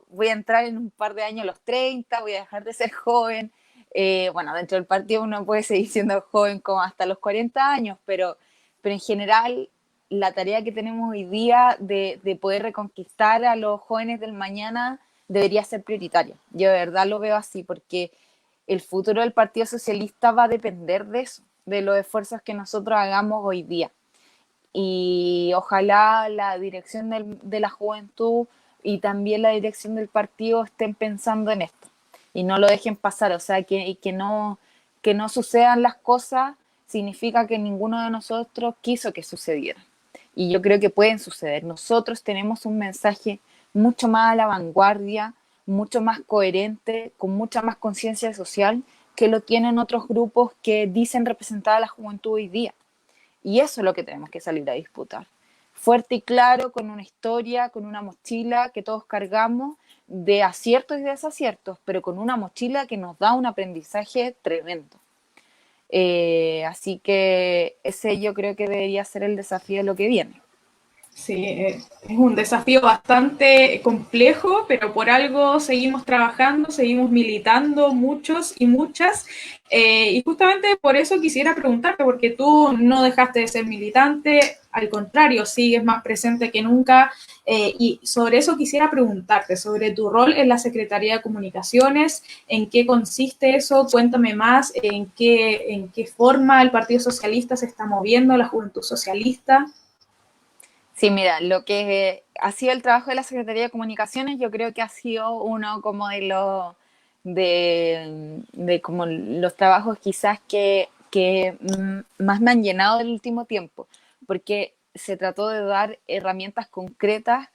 voy a entrar en un par de años a los 30, voy a dejar de ser joven. Bueno, dentro del partido uno puede seguir siendo joven como hasta los 40 años, pero en general la tarea que tenemos hoy día de poder reconquistar a los jóvenes del mañana debería ser prioritaria. Yo de verdad lo veo así, porque el futuro del Partido Socialista va a depender de eso, de los esfuerzos que nosotros hagamos hoy día. Y ojalá la dirección de la juventud y también la dirección del partido estén pensando en esto y no lo dejen pasar, o sea, que no sucedan las cosas significa que ninguno de nosotros quiso que sucedieran. Y yo creo que pueden suceder. Nosotros tenemos un mensaje mucho más a la vanguardia, mucho más coherente, con mucha más conciencia social que lo tienen otros grupos que dicen representar a la juventud hoy día. Y eso es lo que tenemos que salir a disputar. Fuerte y claro, con una historia, con una mochila que todos cargamos de aciertos y desaciertos, pero con una mochila que nos da un aprendizaje tremendo. Así que ese yo creo que debería ser el desafío de lo que viene. Sí, es un desafío bastante complejo, pero por algo seguimos trabajando, seguimos militando muchos y muchas. Y justamente por eso quisiera preguntarte, porque tú no dejaste de ser militante, al contrario, sigues más presente que nunca. Y sobre eso quisiera preguntarte, sobre tu rol en la Secretaría de Comunicaciones, en qué consiste eso, cuéntame más, en qué forma el Partido Socialista se está moviendo, la Juventud Socialista. Sí, mira, lo que ha sido el trabajo de la Secretaría de Comunicaciones, yo creo que ha sido uno como de como los trabajos quizás que más me han llenado del último tiempo, porque se trató de dar herramientas concretas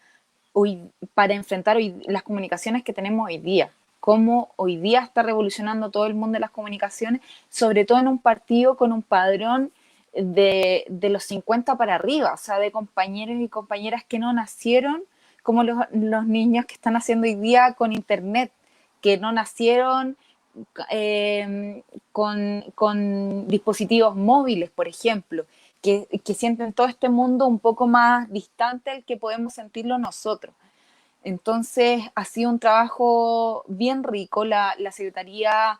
para enfrentar hoy las comunicaciones que tenemos hoy día. Cómo hoy día está revolucionando todo el mundo de las comunicaciones, sobre todo en un partido con un padrón de los 50 para arriba, o sea, de compañeros y compañeras que no nacieron como los niños que están haciendo hoy día con internet, que no nacieron con dispositivos móviles, por ejemplo, que sienten todo este mundo un poco más distante al que podemos sentirlo nosotros. Entonces, ha sido un trabajo bien rico. La Secretaría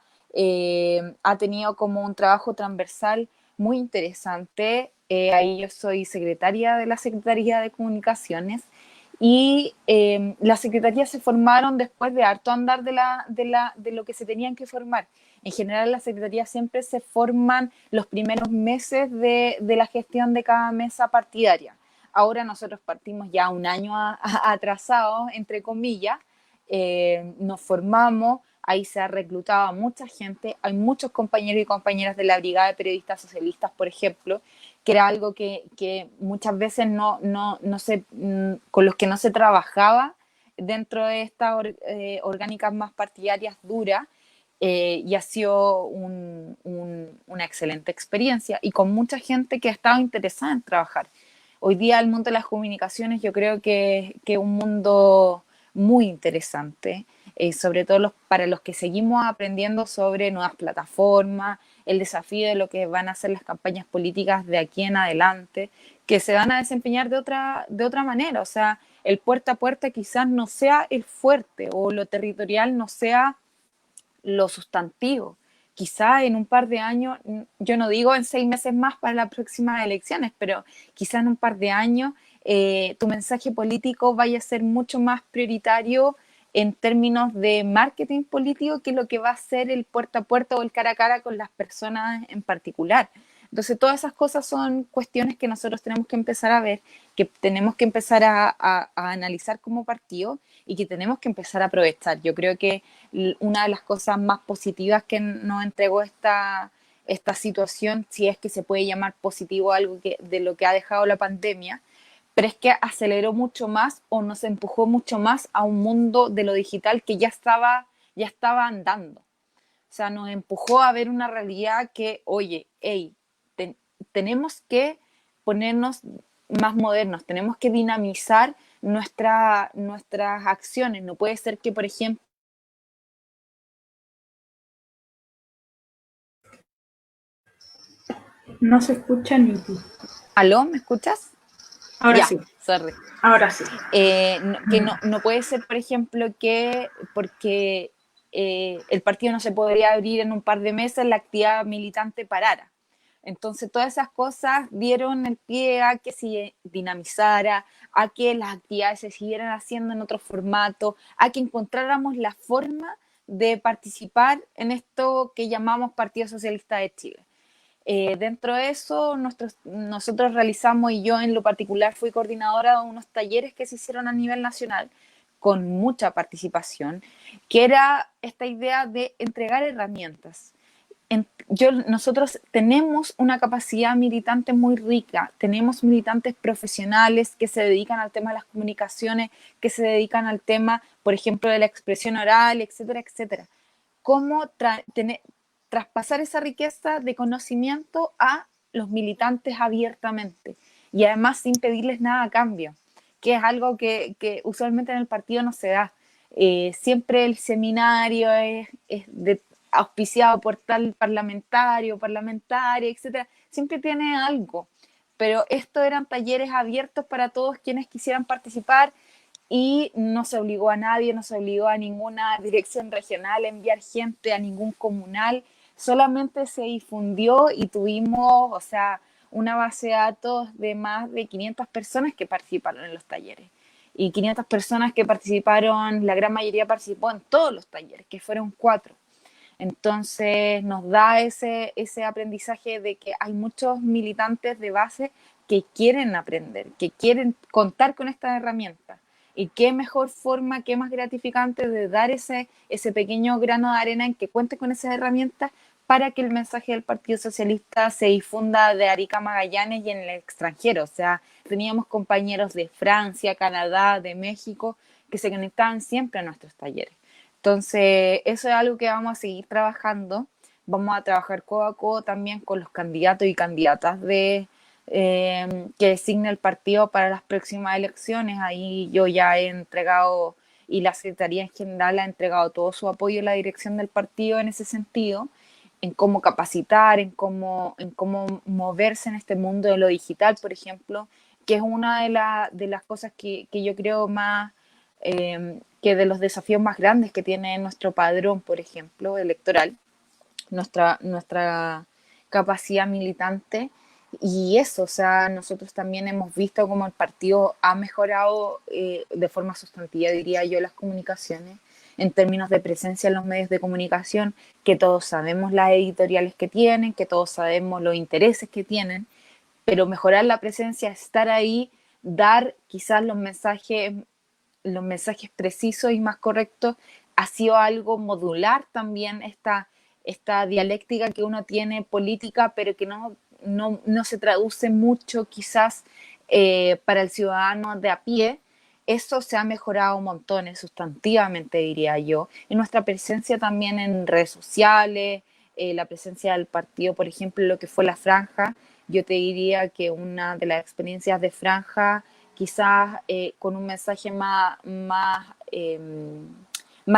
ha tenido como un trabajo transversal muy interesante. Ahí yo soy secretaria de la Secretaría de Comunicaciones y las secretarías se formaron después de harto andar de lo que se tenían que formar. En general, las secretarías siempre se forman los primeros meses de la gestión de cada mesa partidaria. Ahora nosotros partimos ya un año atrasados, entre comillas, nos formamos, ahí se ha reclutado a mucha gente, hay muchos compañeros y compañeras de la Brigada de Periodistas Socialistas, por ejemplo, que era algo que muchas veces con los que no se trabajaba dentro de estas orgánicas más partidarias duras, y ha sido una excelente experiencia y con mucha gente que ha estado interesada en trabajar. Hoy día el mundo de las comunicaciones yo creo que es un mundo muy interesante, sobre todo para los que seguimos aprendiendo sobre nuevas plataformas, el desafío de lo que van a ser las campañas políticas de aquí en adelante, que se van a desempeñar de otra manera. O sea, el puerta a puerta quizás no sea el fuerte o lo territorial no sea lo sustantivo. Quizá en un par de años, yo no digo en 6 meses más para las próximas elecciones, pero quizá en un par de años tu mensaje político vaya a ser mucho más prioritario en términos de marketing político que lo que va a ser el puerta a puerta o el cara a cara con las personas en particular. Entonces, todas esas cosas son cuestiones que nosotros tenemos que empezar a ver, que tenemos que empezar a analizar como partido y que tenemos que empezar a aprovechar. Yo creo que una de las cosas más positivas que nos entregó esta situación, si es que se puede llamar positivo algo de lo que ha dejado la pandemia, pero es que aceleró mucho más o nos empujó mucho más a un mundo de lo digital que ya estaba andando. O sea, nos empujó a ver una realidad que, oye, hey, tenemos que ponernos más modernos, tenemos que dinamizar nuestras acciones. No puede ser que, por ejemplo, No se escucha ni tú. ¿aló? ¿Me escuchas? Ahora Ya, sí, sorry. ahora sí. Que no puede ser, por ejemplo, que porque el partido no se podría abrir en un par de meses, la actividad militante parara. Entonces, todas esas cosas dieron el pie a que se dinamizara, a que las actividades se siguieran haciendo en otro formato, a que encontráramos la forma de participar en esto que llamamos Partido Socialista de Chile. Dentro de eso, nosotros realizamos, y yo en lo particular fui coordinadora de unos talleres que se hicieron a nivel nacional, con mucha participación, que era esta idea de entregar herramientas. Nosotros tenemos una capacidad militante muy rica, tenemos militantes profesionales que se dedican al tema de las comunicaciones, que se dedican al tema, por ejemplo, de la expresión oral, etcétera, etcétera. ¿Cómo traspasar esa riqueza de conocimiento a los militantes abiertamente y además sin pedirles nada a cambio, que es algo que usualmente en el partido no se da? Siempre el seminario es auspiciado por tal parlamentario, parlamentaria, etcétera, siempre tiene algo, pero estos eran talleres abiertos para todos quienes quisieran participar y no se obligó a nadie, no se obligó a ninguna dirección regional a enviar gente, a ningún comunal, solamente se difundió y tuvimos, o sea, una base de datos de más de 500 personas que participaron en los talleres. Y 500 personas que participaron, la gran mayoría participó en todos los talleres, que fueron 4. Entonces nos da ese aprendizaje de que hay muchos militantes de base que quieren aprender, que quieren contar con estas herramientas. Y qué mejor forma, qué más gratificante de dar ese pequeño grano de arena en que cuente con esas herramientas para que el mensaje del Partido Socialista se difunda de Arica a Magallanes y en el extranjero. O sea, teníamos compañeros de Francia, Canadá, de México, que se conectaban siempre a nuestros talleres. Entonces, eso es algo que vamos a seguir trabajando. Vamos a trabajar codo a codo también con los candidatos y candidatas que designe el partido para las próximas elecciones. Ahí yo ya he entregado, y la Secretaría en general ha entregado todo su apoyo a la dirección del partido en ese sentido, en cómo capacitar, en cómo moverse en este mundo de lo digital, por ejemplo, que es una de las cosas que yo creo más, que de los desafíos más grandes que tiene nuestro padrón, por ejemplo, electoral, nuestra capacidad militante. Y eso, o sea, nosotros también hemos visto cómo el partido ha mejorado de forma sustantiva, diría yo, las comunicaciones, en términos de presencia en los medios de comunicación, que todos sabemos las editoriales que tienen, que todos sabemos los intereses que tienen, pero mejorar la presencia, estar ahí, dar quizás los mensajes precisos y más correctos, ha sido algo modular también esta dialéctica que uno tiene política, pero que no se traduce mucho quizás para el ciudadano de a pie. Eso se ha mejorado montones, sustantivamente diría yo. Y nuestra presencia también en redes sociales, la presencia del partido, por ejemplo, lo que fue la franja, yo te diría que una de las experiencias de franja, quizás con un mensaje más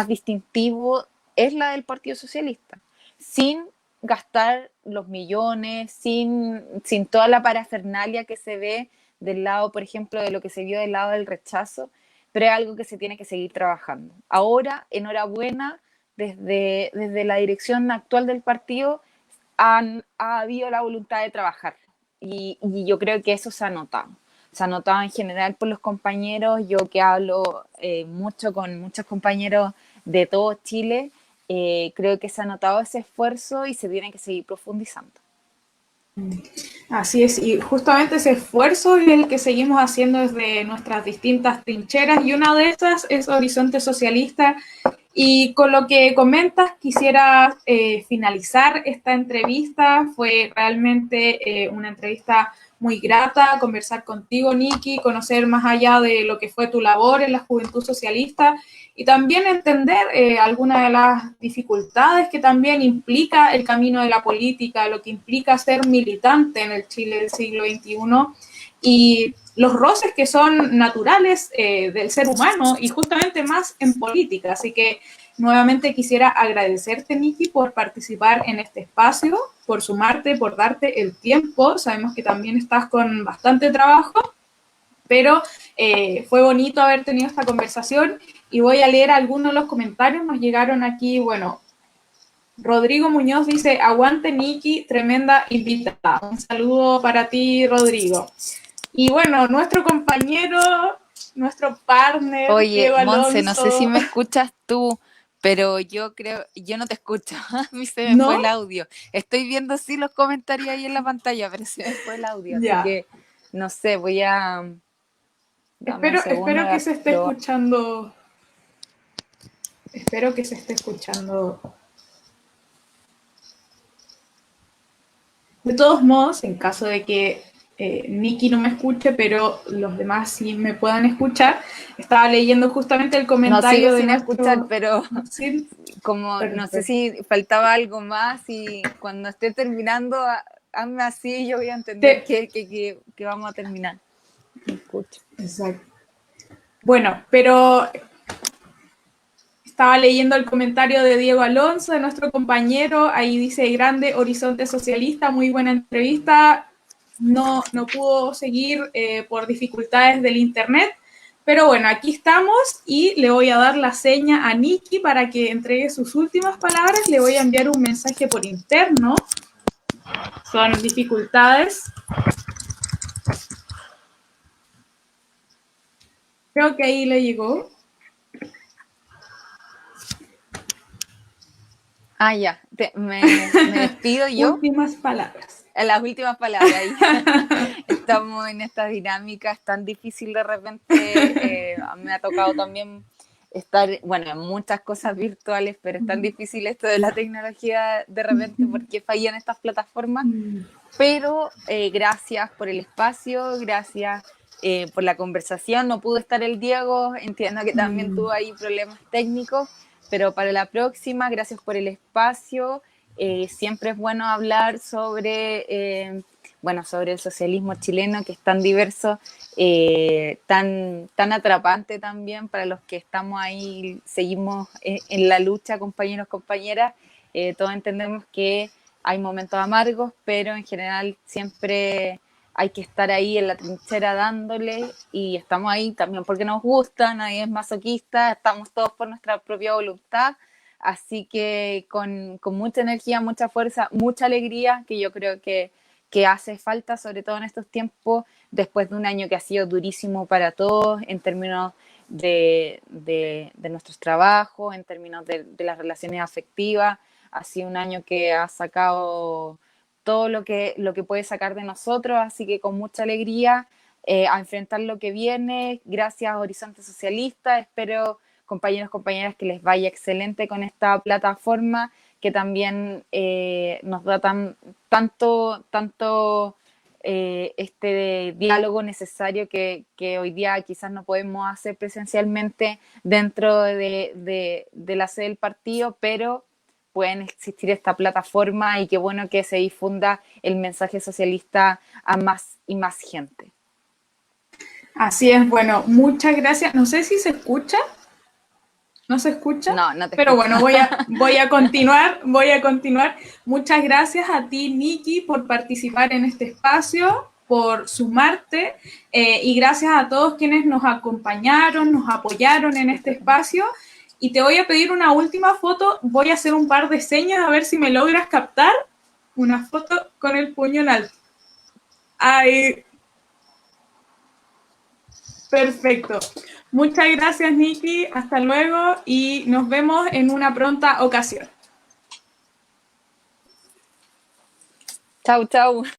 distintivo, es la del Partido Socialista, sin gastar los millones, sin toda la parafernalia que se ve del lado, por ejemplo, de lo que se vio del lado del rechazo, pero es algo que se tiene que seguir trabajando. Ahora, enhorabuena, desde la dirección actual del partido ha habido la voluntad de trabajar y yo creo que eso se ha notado. Se ha notado en general por los compañeros, yo que hablo mucho con muchos compañeros de todo Chile, creo que se ha notado ese esfuerzo y se tiene que seguir profundizando. Así es, y justamente ese esfuerzo es el que seguimos haciendo desde nuestras distintas trincheras, y una de estas es Horizonte Socialista. Y con lo que comentas, quisiera finalizar esta entrevista. Fue realmente una entrevista muy grata conversar contigo, Nikki, conocer más allá de lo que fue tu labor en la Juventud Socialista y también entender algunas de las dificultades que también implica el camino de la política, lo que implica ser militante en el Chile del siglo XXI y los roces que son naturales del ser humano y justamente más en política. Así que nuevamente quisiera agradecerte, Nikki, por participar en este espacio, por sumarte, por darte el tiempo. Sabemos que también estás con bastante trabajo, pero fue bonito haber tenido esta conversación y voy a leer algunos de los comentarios. Nos llegaron aquí, bueno, Rodrigo Muñoz dice, aguante Nikki, tremenda invitada. Un saludo para ti, Rodrigo. Y bueno, nuestro compañero, nuestro partner, Oye, Diego Alonso. Monse, no sé si me escuchas tú, pero yo no te escucho. A mí se me fue el audio. Estoy viendo sí los comentarios ahí en la pantalla, pero se me fue el audio. Ya. Así que, no sé, voy a... Espero que se esté escuchando. Espero que se esté escuchando. De todos modos, en caso de que Nikki no me escuche, pero los demás sí me puedan escuchar, estaba leyendo justamente el comentario sin escuchar, pero ¿Sí? como no sé si faltaba algo más y cuando esté terminando, hazme así y yo voy a entender que vamos a terminar. Me escucho. Exacto. Bueno, pero estaba leyendo el comentario de Diego Alonso, de nuestro compañero, ahí dice, grande Horizonte Socialista, muy buena entrevista, no pudo seguir por dificultades del internet, pero bueno, aquí estamos y le voy a dar la seña a Nikki para que entregue sus últimas palabras, le voy a enviar un mensaje por interno, son dificultades. Creo que ahí le llegó. Ah, ya, me despido yo. Últimas palabras. Las últimas palabras. Estamos en esta dinámica, es tan difícil de repente. Me ha tocado también estar, bueno, en muchas cosas virtuales, pero es tan difícil esto de la tecnología de repente porque fallan estas plataformas. Pero gracias por el espacio, gracias por la conversación. No pudo estar el Diego, entiendo que también tuvo ahí problemas técnicos, pero para la próxima, gracias por el espacio. Siempre es bueno hablar sobre, bueno, sobre el socialismo chileno, que es tan diverso, tan atrapante también para los que estamos ahí, seguimos en la lucha, compañeros, compañeras. Todos entendemos que hay momentos amargos, pero en general siempre hay que estar ahí en la trinchera dándole, y estamos ahí también porque nos gusta, nadie es masoquista, estamos todos por nuestra propia voluntad, así que con mucha energía, mucha fuerza, mucha alegría, que yo creo que hace falta, sobre todo en estos tiempos, después de un año que ha sido durísimo para todos en términos de nuestros trabajos, en términos de las relaciones afectivas. Ha sido un año que ha sacado todo lo que puede sacar de nosotros, así que con mucha alegría a enfrentar lo que viene. Gracias a Horizonte Socialista, espero, compañeros, compañeras, que les vaya excelente con esta plataforma que también nos da tanto este diálogo necesario que hoy día quizás no podemos hacer presencialmente dentro de la sede del partido, pero pueden existir esta plataforma, y qué bueno que se difunda el mensaje socialista a más y más gente. Así es, bueno, muchas gracias. No sé si se escucha. ¿No se escucha? No, no te Pero escucho. bueno, voy a continuar. Muchas gracias a ti, Nikki, por participar en este espacio, por sumarte, y gracias a todos quienes nos acompañaron, nos apoyaron en este espacio. Y te voy a pedir una última foto. Voy a hacer un par de señas a ver si me logras captar. Una foto con el puño en alto. Ahí. Perfecto. Muchas gracias, Nikki. Hasta luego y nos vemos en una pronta ocasión. Chau, chau.